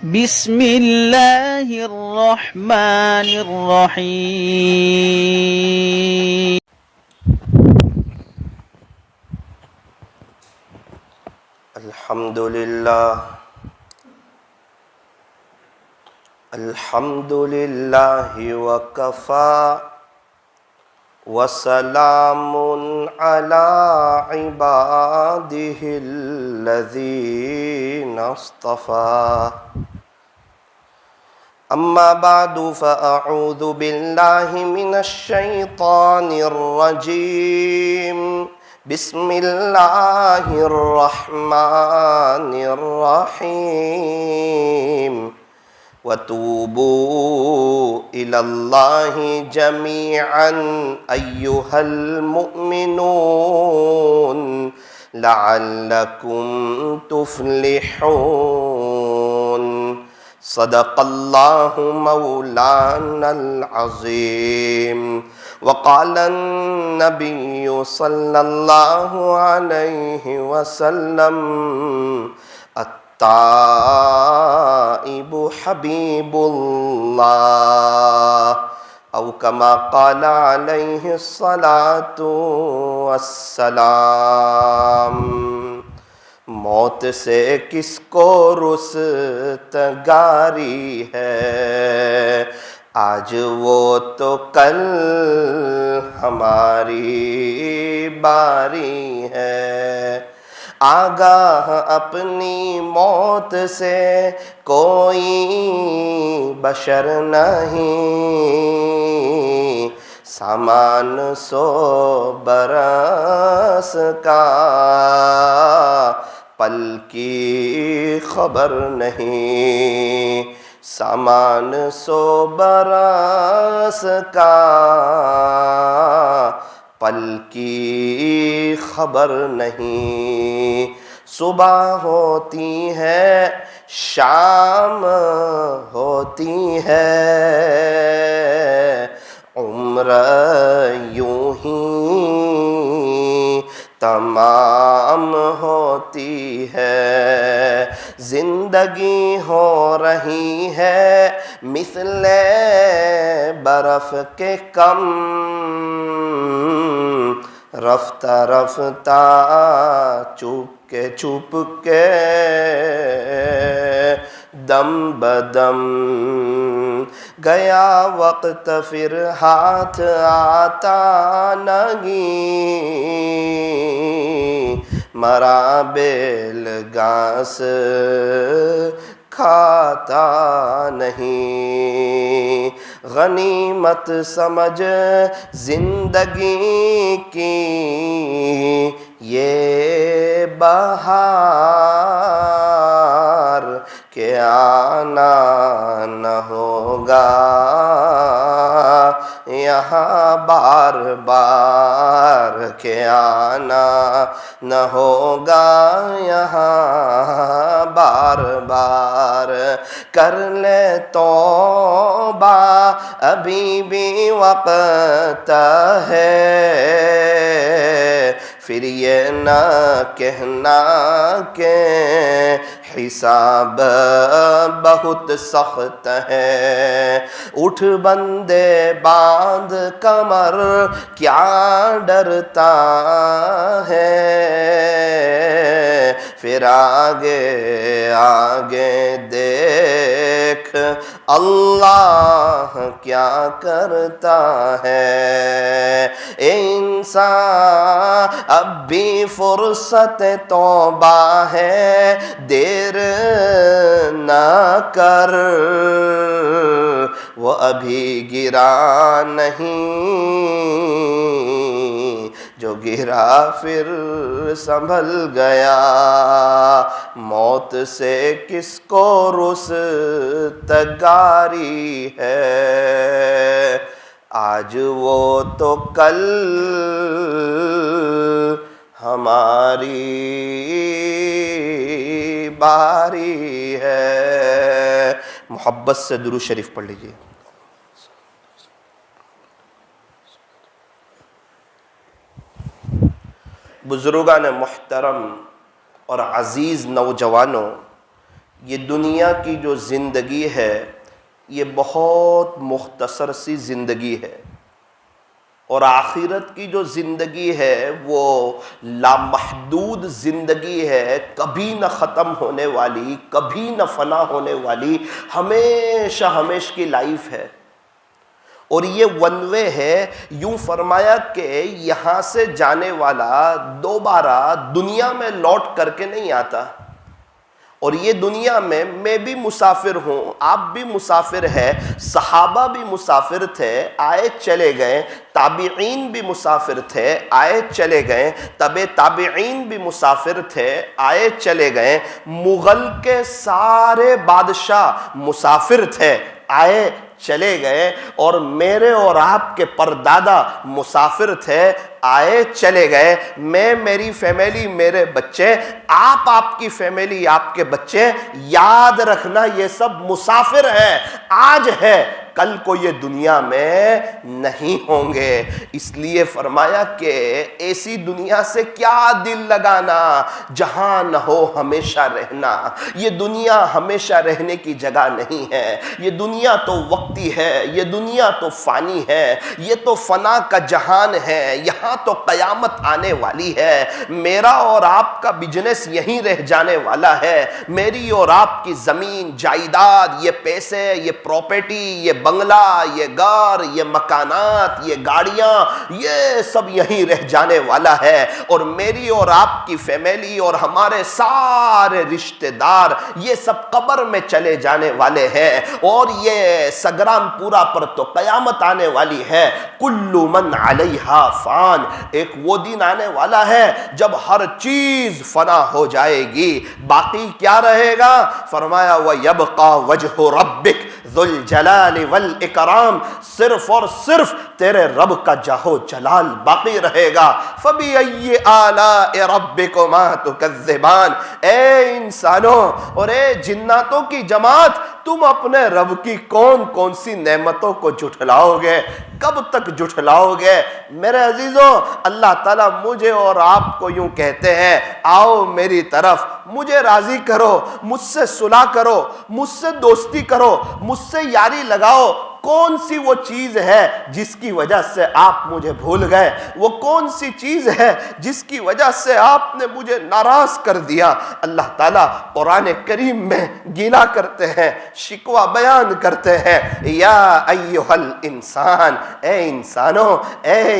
بسم اللہ الرحمن الرحیم. الحمد للہ وکفا وسلام علی عبادہ الذین اصطفى. اما بعد فاعوذ باللہ من الشیطان الرجیم. بسم اللہ الرحمن الرحیم. وَتُوبُوا إِلَى اللَّهِ جَمِيعًا أَيُّهَا الْمُؤْمِنُونَ لَعَلَّكُمْ تُفْلِحُونَ. صدق اللہ مولانا العظیم. وقال النبی صلی اللہ علیہ وسلم التائب حبیب اللہ او کما قال علیہ الصلاۃ والسلام. موت سے کس کو رستگاری ہے، آج وہ تو کل ہماری باری ہے. آگاہ اپنی موت سے کوئی بشر نہیں، سامان 100 برس کا پل کی خبر نہیں. سامان 100 برس کا پل کی خبر نہیں. صبح ہوتی ہے شام ہوتی ہے، عمر یوں ہی تمام ہوتی ہے. زندگی ہو رہی ہے مثل برف کے کم، رفتہ رفتہ چھپ کے دم بدم. گیا وقت پھر ہاتھ آتا نہیں، مرا بیل گھاس کھاتا نہیں. غنیمت سمجھ زندگی کی یہ بہار کہ آنا نہ ہوگا یہاں بار بار، کہ آنا نہ ہوگا یہاں بار بار. کر لے توبہ ابھی بھی وقت ہے، پھر یہ نہ کہنا کہ حساب بہت سخت ہے. اٹھ بندے باندھ کمر کیا ڈرتا ہے، پھر آگے آگے دیکھ اللہ کیا کرتا ہے. اے انسان اب بھی فرصت توبہ ہے، دیر نہ کر، وہ ابھی گرا نہیں، جو گرا پھر سنبھل گیا. موت سے کس کو رستگاری ہے، آج وہ تو کل ہماری باری ہے. محبت سے درود شریف پڑھ لیجیے. بزرگان محترم اور عزیز نوجوانوں، یہ دنیا کی جو زندگی ہے یہ بہت مختصر سی زندگی ہے، اور آخرت کی جو زندگی ہے وہ لامحدود زندگی ہے، کبھی نہ ختم ہونے والی، کبھی نہ فنا ہونے والی، ہمیشہ ہمیشہ کی لائف ہے۔ اور یہ ون وے ہے، یوں فرمایا کہ یہاں سے جانے والا دوبارہ دنیا میں لوٹ کر کے نہیں آتا، اور یہ دنیا میں بھی مسافر ہوں، آپ بھی مسافر ہیں، صحابہ بھی مسافر تھے، آئے چلے گئے، تابعین بھی مسافر تھے، آئے چلے گئے، تبع تابعین بھی مسافر تھے، آئے چلے گئے، مغل کے سارے بادشاہ مسافر تھے، آئے چلے گئے، اور میرے اور آپ کے پردادا مسافر تھے، آئے چلے گئے، میں، میری فیملی، میرے بچے، آپ کی فیملی، آپ کے بچے، یاد رکھنا یہ سب مسافر ہیں، آج ہے، کل کو یہ دنیا میں نہیں ہوں گے۔ اس لیے فرمایا کہ ایسی دنیا سے کیا دل لگانا جہاں نہ ہو ہمیشہ رہنا۔ یہ دنیا ہمیشہ رہنے کی جگہ نہیں ہے، یہ دنیا تو وقتی ہے، یہ دنیا تو فانی ہے، یہ تو فنا کا جہان ہے، یہاں تو قیامت آنے والی ہے۔ میرا اور آپ کا بزنس یہیں رہ جانے والا ہے، میری اور آپ کی زمین جائیداد، یہ پیسے، یہ پراپرٹی، یہ بنگلہ، یہ گھر، یہ مکانات، یہ گاڑیاں، یہ سب یہیں رہ جانے والا ہے، اور میری اور آپ کی فیملی اور ہمارے سارے رشتہ دار یہ سب قبر میں چلے جانے والے ہیں، اور یہ سگران پورا پر تو قیامت آنے والی ہے۔ کل من علیہا فان، ایک وہ دن آنے والا ہے جب ہر چیز فنا ہو جائے گی، باقی کیا رہے گا؟ فرمایا وَيَبْقَى وَجْهُ رَبِّكَ ذُو الْجَلَالِ وَالْإِكْرَامِ، صرف اور صرف تیرے رب کا جاہو جلال باقی رہے گا۔ فَبِأَيِّ آلَاءِ رَبِّكُمَا تُكَذِّبَانِ، اے انسانوں اور اے جناتوں کی جماعت، تم اپنے رب کی کون کون سی نعمتوں کو جھٹلاؤ گے؟ کب تک جھٹلاؤ گے؟ میرے عزیزوں، اللہ تعالیٰ مجھے اور آپ کو یوں کہتے ہیں، آؤ میری طرف، مجھے راضی کرو، مجھ سے صلح کرو، مجھ سے دوستی کرو، مجھ سے یاری لگاؤ۔ کون سی وہ چیز ہے جس کی وجہ سے آپ مجھے بھول گئے؟ وہ کون سی چیز ہے جس کی وجہ سے آپ نے مجھے ناراض کر دیا؟ اللہ تعالیٰ قرآن کریم میں گیلا کرتے ہیں، شکوہ بیان کرتے ہیں، یا ایہا الانسان، اے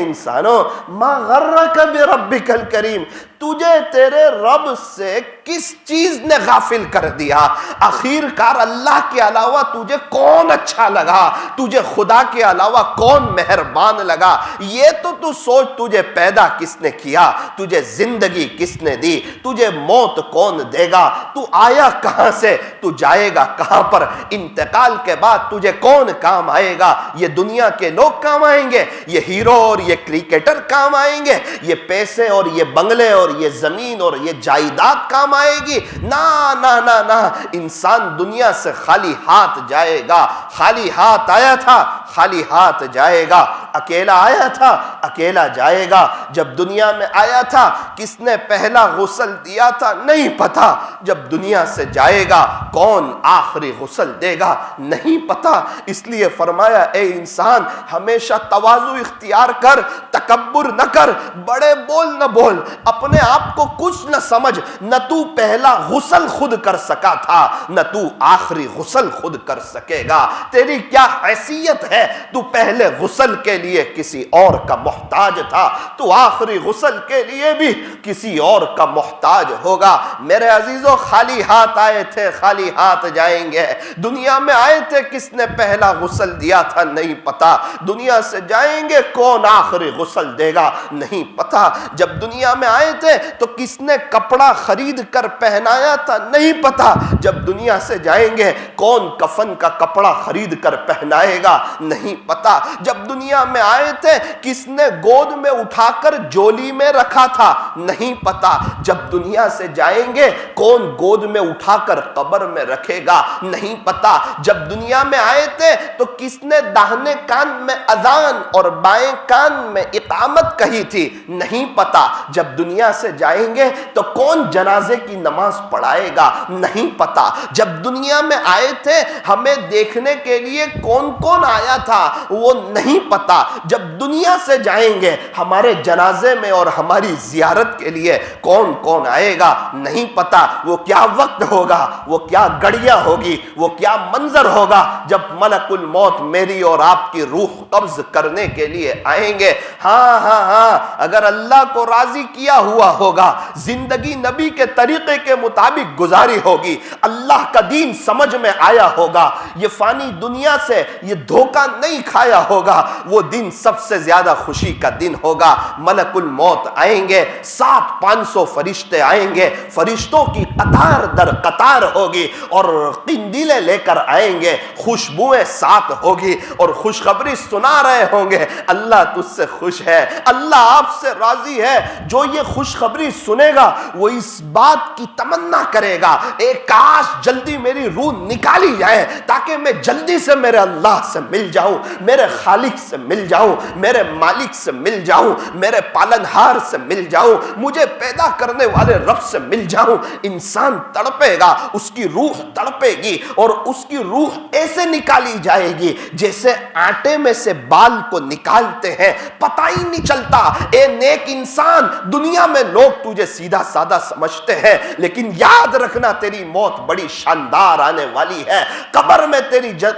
انسانوں، ما غرک بربک الکریم، تجھے تیرے رب سے کس چیز نے غافل کر دیا؟ آخر کار اللہ کے علاوہ تجھے کون اچھا لگا؟ تجھے خدا کے علاوہ کون مہربان لگا؟ یہ تو سوچ، تجھے پیدا کس نے کیا؟ تجھے زندگی کس نے دی؟ تجھے موت کون دے گا؟ تو آیا کہاں سے؟ تو جائے گا کہاں پر؟ انتقال کے بعد تجھے کون کام آئے گا؟ یہ دنیا کے لوگ کام آئیں گے؟ یہ ہیرو اور یہ کرکٹر کام آئیں گے؟ یہ پیسے اور یہ بنگلے اور یہ زمین اور یہ جائیداد کام آئے گی؟ نا نا نا نا، انسان دنیا سے خالی ہاتھ جائے گا۔ خالی ہاتھ آیا تھا، خالی ہاتھ جائے گا۔ اکیلا آیا تھا، اکیلا جائے گا۔ جب دنیا میں آیا تھا کس نے پہلا غسل دیا تھا نہیں پتا، جب دنیا سے جائے گا کون آخری غسل دے گا نہیں پتا۔ اس لیے فرمایا اے انسان، ہمیشہ تواضع اختیار کر، تکبر نہ کر، بڑے بول نہ بول، اپنے آپ کو کچھ نہ سمجھ، نہ تو پہلا غسل خود کر سکا تھا، نہ تو آخری غسل خود کر سکے گا۔ تیری کیا حیثیت ہے؟ تو پہلے غسل کے لیے کسی اور کا محتاج تھا، تو آخری غسل کے لیے بھی کسی اور کا محتاج ہوگا۔ میرے عزیزوں، خالی ہاتھ آئے تھے، خالی ہاتھ جائیں گے۔ دنیا میں آئے تھے، کس نے پہلا غسل دیا تھا نہیں پتا۔ دنیا سے جائیں گے، کون آخری غسل دے گا نہیں پتا۔ جب دنیا میں آئے تھے تو کس نے کپڑا خرید کر پہنایا تھا نہیں پتا۔ جب دنیا سے جائیں گے، کون کفن کا کپڑا خرید کر پہنائے گا نہیں پتا. جب دنیا میں آئے تھے کس نے گود میں اٹھا کر جولی میں رکھا تھا نہیں پتا. جب دنیا سے جائیں گے کون گود میں اٹھا کر قبر میں رکھے گا نہیں پتا. جب دنیا میں آئے تھے تو کس نے داہنے کان میں اذان اور بائیں کان میں اقامت کہی تھی نہیں پتا. جب دنیا سے جائیں گے تو کون جنازے کی نماز پڑھائے گا نہیں پتا. جب دنیا میں آئے تھے ہمیں دیکھنے کے لیے کون کون آیا تھا وہ نہیں پتا. جب دنیا سے جائیں گے ہمارے جنازے میں اور ہماری زیارت کے لیے کون کون آئے گا نہیں پتا. وہ کیا وقت ہوگا, وہ کیا گھڑیاں ہوگی, وہ کیا منظر ہوگا جب ملک الموت میری اور آپ کی روح قبض کرنے کے لیے آئیں گے. ہاں اگر اللہ کو راضی کیا ہوا ہوگا, زندگی نبی کے طریقے کے مطابق گزاری ہوگی, اللہ کا دین سمجھ میں آیا ہوگا, یہ فانی دنیا سے یہ دھوکہ نہیں کھایا ہوگا, وہ دن سب سے زیادہ خوشی کا دن ہوگا. ملک الموت آئیں گے, 700-500 فرشتے آئیں گے, فرشتوں کی قطار در قطار ہوگی اور قندیلیں لے کر آئیں گے, خوشبوئیں ساتھ ہوگی اور خوشخبری سنا رہے ہوں گے اللہ تجھ سے خوش ہے, اللہ آپ سے راضی ہے. جو یہ خوشخبری سنے گا وہ اس بات کی تمنا کرے گا ایک کاش جلدی میری روح نکالی جائے تاکہ میں جلدی سے میرے اللہ سے مل جاؤں, میرے خالق سے مل جاؤں, میرے مالک سے مل جاؤں, میرے پالنہار سے مل جاؤں, مجھے پیدا کرنے والے رب سے مل جاؤں. انسان تڑپے گا, اس کی روح تڑپے گی اور اس کی روح ایسے نکالی جائے گی جیسے آٹے میں سے بال کو نکالتے ہیں, پتہ ہی نہیں چلتا. اے نیک انسان, دنیا میں لوگ تجھے سیدھا سادہ سمجھتے ہیں لیکن یاد رکھنا تیری موت بڑی شاندار آنے والی ہے. قبر میں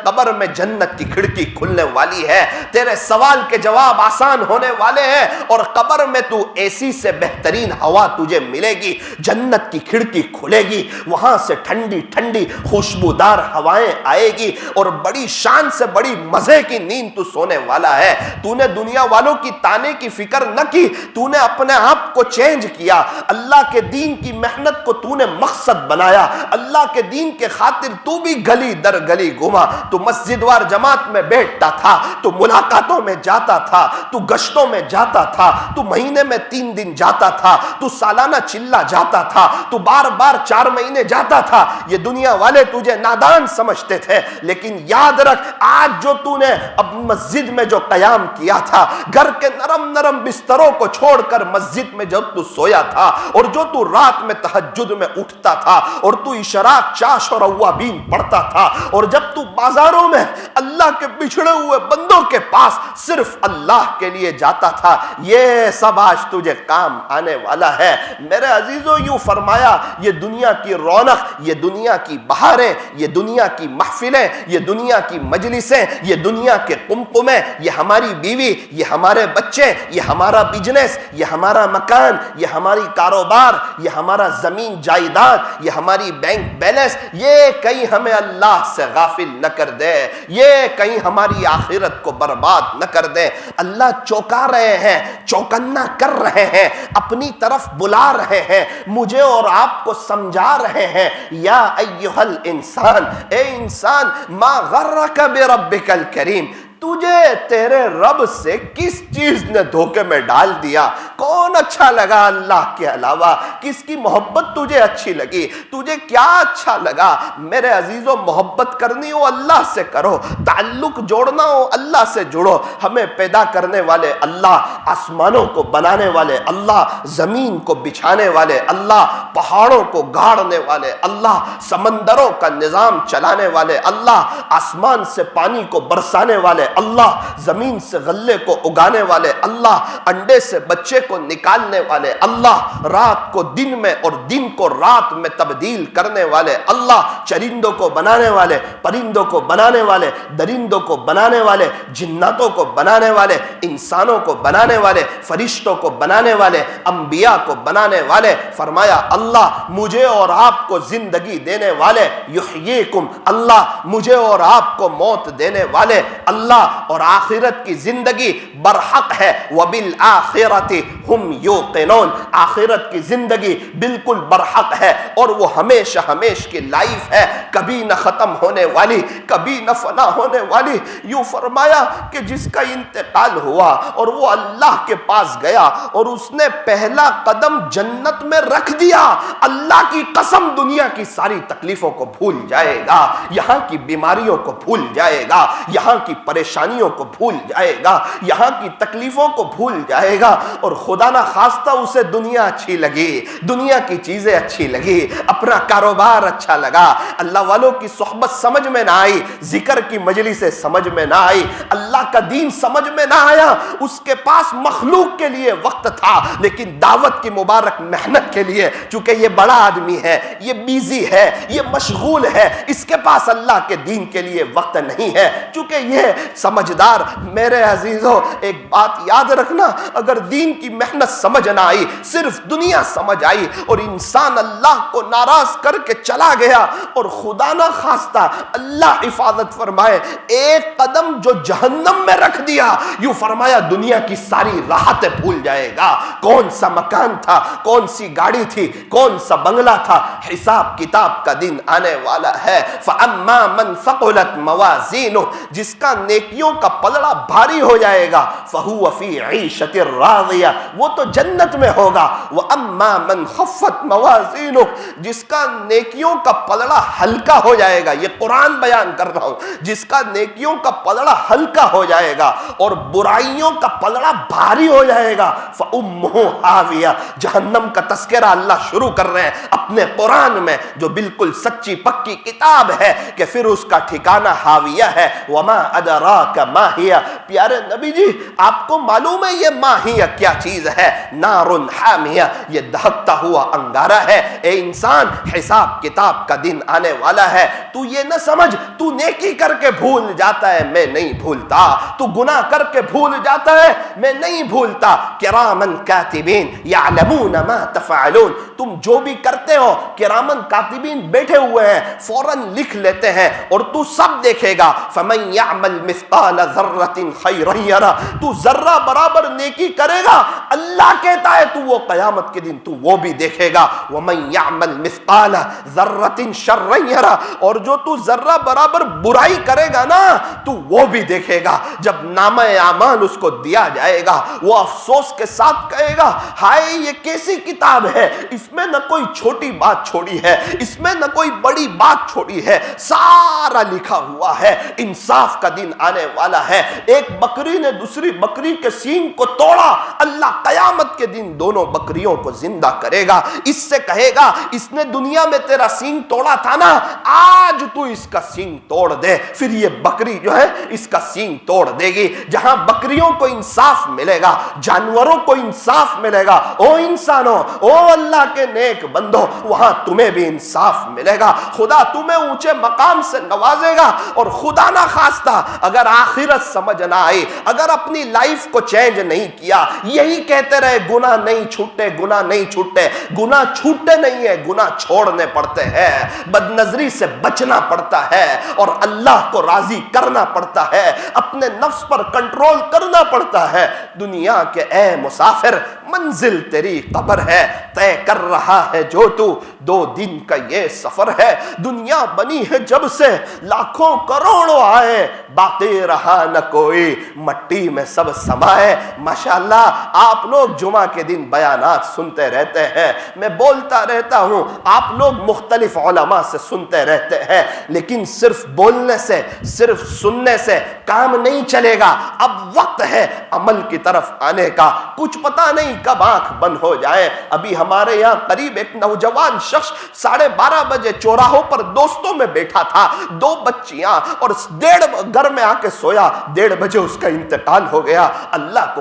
قبر میں جنت کی کھڑکی کھلنے والی ہے, تیرے سوال کے جواب آسان ہونے والے ہیں اور قبر میں تو ایسی سے بہترین ہوا تجھے ملے گی. جنت کی کھڑکی کھلے گی, وہاں سے ٹھنڈی ٹھنڈی خوشبودار ہوائیں آئے گی اور بڑی شان سے بڑی مزے کی نیند تو سونے والا ہے. تو نے دنیا والوں کی تانے کی فکر نہ کی, تو نے اپنے آپ کو چینج کیا, اللہ کے دین کی محنت کو تو نے مقصد بنایا, اللہ کے دین کے خاطر تو بھی گلی در گلی گھما, تو مسجد وار جماعت میں بیٹھتا تھا, تو ملاقاتوں میں جاتا تھا, تو گشتوں میں جاتا تھا, تو مہینے میں 3 دن جاتا تھا, تو سالانہ چلہ جاتا تھا, تو بار بار 4 مہینے جاتا تھا. یہ دنیا والے تجھے نادان سمجھتے تھے لیکن یاد رکھ آج جو تو نے اب مسجد میں جو قیام کیا تھا, گھر کے نرم نرم بستروں کو چھوڑ کر مسجد میں جب تو سویا تھا اور جو تو رات میں تہجد میں اٹھتا تھا اور تو اشراق چاش اور اوابین پڑھتا تھا اور جب تو بازاروں میں اللہ کے بچھڑے ہوئے بندوں کے پاس صرف اللہ کے لیے جاتا تھا, یہ سب آج تجھے کام آنے والا ہے. میرے عزیزوں, یوں فرمایا یہ دنیا کی رونق, یہ دنیا کی بہاریں, یہ دنیا کی محفلیں, یہ دنیا کی مجلسیں, یہ دنیا کے قمقمے, یہ ہماری بیوی, یہ ہمارے بچے, یہ ہمارا بزنس, یہ ہمارا مکان, یہ ہماری کاروبار, یہ ہمارا زمین جائیداد, یہ ہماری بینک بیلنس, یہ کہیں ہمیں اللہ سے غافل نہ کر دے, یہ کہیں ہماری آخرت کو برباد نہ کر دے. اللہ چوکا رہے ہیں, چوکنا کر رہے ہیں, اپنی طرف بلا رہے ہیں, مجھے اور آپ کو سمجھا رہے ہیں. یا ایھا الانسان, اے انسان, ما غرک بربک الکریم, تجھے تیرے رب سے کس چیز نے دھوکے میں ڈال دیا؟ کون اچھا لگا اللہ کے علاوہ؟ کس کی محبت تجھے اچھی لگی؟ تجھے کیا اچھا لگا؟ میرے عزیزوں, محبت کرنی ہو اللہ سے کرو, تعلق جوڑنا ہو اللہ سے جڑو. ہمیں پیدا کرنے والے اللہ, آسمانوں کو بنانے والے اللہ, زمین کو بچھانے والے اللہ, پہاڑوں کو گاڑنے والے اللہ, سمندروں کا نظام چلانے والے اللہ, آسمان سے پانی کو برسانے والے اللہ, زمین سے غلے کو اگانے والے اللہ, انڈے سے بچے کو نکالنے والے اللہ, رات کو دن میں اور دن کو رات میں تبدیل کرنے والے اللہ, چرندوں کو بنانے والے, پرندوں کو بنانے والے, درندوں کو بنانے والے, جناتوں کو بنانے والے, انسانوں کو بنانے والے, فرشتوں کو بنانے والے, انبیاء کو بنانے والے. فرمایا اللہ مجھے اور آپ کو زندگی دینے والے, یحییکم, اللہ مجھے اور آپ کو موت دینے والے, اللہ اور آخرت کی زندگی برحق ہے. وبالآخرۃ ہم یوقنون, آخرت کی زندگی بالکل برحق ہے اور وہ ہمیشہ ہمیش کی لائف ہے, کبھی نہ ختم ہونے والی, کبھی نہ فنا ہونے والی. یوں فرمایا کہ جس کا انتقال ہوا اور وہ اللہ کے پاس گیا اور اس نے پہلا قدم جنت میں رکھ دیا, اللہ کی قسم دنیا کی ساری تکلیفوں کو بھول جائے گا, یہاں کی بیماریوں کو بھول جائے گا, یہاں کی پریشانیوں کو بھول جائے گا, یہاں کی تکلیفوں کو بھول جائے گا. اور خدا نہ خواستہ اسے دنیا اچھی لگی, دنیا کی چیزیں اچھی لگی, اپنا کاروبار اچھا لگا, اللہ والوں کی صحبت سمجھ میں نہ آئی, ذکر کی مجلسیں سمجھ میں نہ آئی, اللہ کا دین سمجھ میں نہ آیا. اس کے پاس مخلوق کے لیے وقت تھا لیکن دعوت کی مبارک محنت کے لیے, چونکہ یہ بڑا آدمی ہے, یہ بیزی ہے, یہ مشغول ہے, اس کے پاس اللہ کے دین کے لیے وقت نہیں ہے. چونکہ یہ سمجھدار, میرے عزیزوں ایک بات یاد رکھنا, اگر دین کی محنت سمجھ نہ آئی, صرف دنیا سمجھ آئی اور انسان اللہ کو ناراض کر کے چلا گیا, اور خدا نہ خواستہ اللہ حفاظت فرمائے ایک قدم جو جہنم میں رکھ دیا, یوں فرمایا دنیا کی ساری راحتیں بھول جائے گا. کون سا مکان تھا, کون سی گاڑی تھی, کون سا بنگلہ تھا, حساب کتاب کا دن آنے والا ہے. فَأَمَّا مَنْ ثَقُلَتْ مَوَازِينُهُ, جس کا نیکیوں کا پلڑا بھاری ہو جائے گا, فَهُوَ فِي عِيشَةٍ رَاضِيَةٍ, وہ تو جنت میں ہوگا. وَأَمَّا مَنْ خَفَّتْ مَوَازِينُهُ, جس کا نیکیوں کا پلڑا ہلکا ہو جائے گا, یہ قرآن بیان کر رہا ہوں, جس کا نیکیوں کا پلڑا ہلکا ہو جائے گا اور برائیوں کا پلڑا بھاری ہو جائے گا, فَأُمُّهُ حَاوِيَةٌ, جہنم کا تذکرہ اللہ شروع کر رہے ہیں اپنے قرآن میں, جو بالکل سچی پکی کتاب ہے, کہ پھر اس کا ٹھکانہ حاویہ ہے. وَمَا أَدْرَاكَ مَا هِيَ, پیارے نبی جی آپ کو معلوم ہے یہ ماہیہ کیا چیز ہے؟ نارٌ حامیہ, یہ دہکتا ہوا انگارہ ہے. اے انسان, حساب کتاب کا دن آنے والا ہے, تو یہ نہ سمجھ تو نیکی کر کے بھول جاتا ہے, میں نہیں بھولتا. تو گناہ کر کے بھول جاتا ہے, میں نہیں بھولتا. کرامن کاتبین یعلمون ما تفعلون, تم جو بھی کرتے ہو کرامن کاتبین بیٹھے ہوئے ہیں, فوراً لکھ لیتے ہیں اور تو سب دیکھے گا. فمن یعمل مثقال ذرۃ خیرا یرہ, تو ذرہ برابر نیکی کرے گا, اللہ کہتا ہے تو وہ قیامت کے دن تو وہ بھی دیکھے گا. ومن یعمل مثقال ذرۃ شرا یرہ, اور جو تو ذرہ برابر برائی کرے گا نا تو وہ بھی دیکھے گا. جب نامہ اعمال اس کو دیا جائے گا, وہ افسوس کے ساتھ کہے گا, ہائے یہ کیسی کتاب ہے, اس میں نہ کوئی چھوٹی بات چھوڑی ہے, اس میں نہ کوئی بڑی بات چھوڑی ہے, سارا لکھا ہوا ہے. انصاف کا دن آنے والا ہے. ایک بکری نے دوسری بکری کے سینگ کو توڑا, اللہ قیامت کے دن دونوں بکریوں کو زندہ کرے گا. اس سے کہے گا اس نے دنیا میں تیرا سینگ توڑا تھا نا, آج تو اس کا سینگ توڑ دے. پھر یہ بکری جو ہے اس کا سینگ توڑ دے گی. جہاں بکریوں کو انصاف ملے گا, جانوروں کو انصاف ملے گا, او انسانوں, او اللہ کے نیک بندو, وہاں تمہیں بھی انصاف ملے گا. خدا تمہیں اونچے مقام سے نوازے گا. اور خدا نہ خواستہ اگر آخرت سمجھ نہ آئی, اگر اپنی لائف کو چینج نہیں کیا, یہی کہتے رہے گناہ نہیں چھوٹے, گناہ نہیں چھوٹے, گناہ چھوٹتے نہیں ہے, گناہ چھوڑنے پڑتے ہیں, بد نظری سے بچنا پڑتا ہے اور اللہ کو راضی کرنا پڑتا ہے, اپنے نفس پر کنٹرول کرنا پڑتا ہے. دنیا کے اے مسافر, منزل تیری قبر ہے, طے کر رہا ہے جو تو 2 دن کا یہ سفر ہے. دنیا بنی ہے جب سے لاکھوں کروڑوں آئے, باقی رہا نہ کوئی, مٹی میں سب سمائے. ماشاءاللہ آپ لوگ جمعہ کے دن بیانات سنتے رہتے ہیں, میں بولتا رہتا ہوں, آپ لوگ مختلف علماء سے سنتے رہتے ہیں, لیکن صرف بولنے سے, صرف سننے سے کام نہیں چلے گا. اب وقت ہے عمل کی طرف آنے کا. کچھ پتہ نہیں کب آنکھ بند ہو جائے. ابھی ہمارے یہاں قریب ایک نوجوان شخص 12:30 بجے چوراہوں پر دوستوں میں بیٹھا تھا, 2 بچیاں, اور 1:30 گھر میں آ کے سویا, 1:30 بجے اس کا انتقال ہو گیا. اللہ کو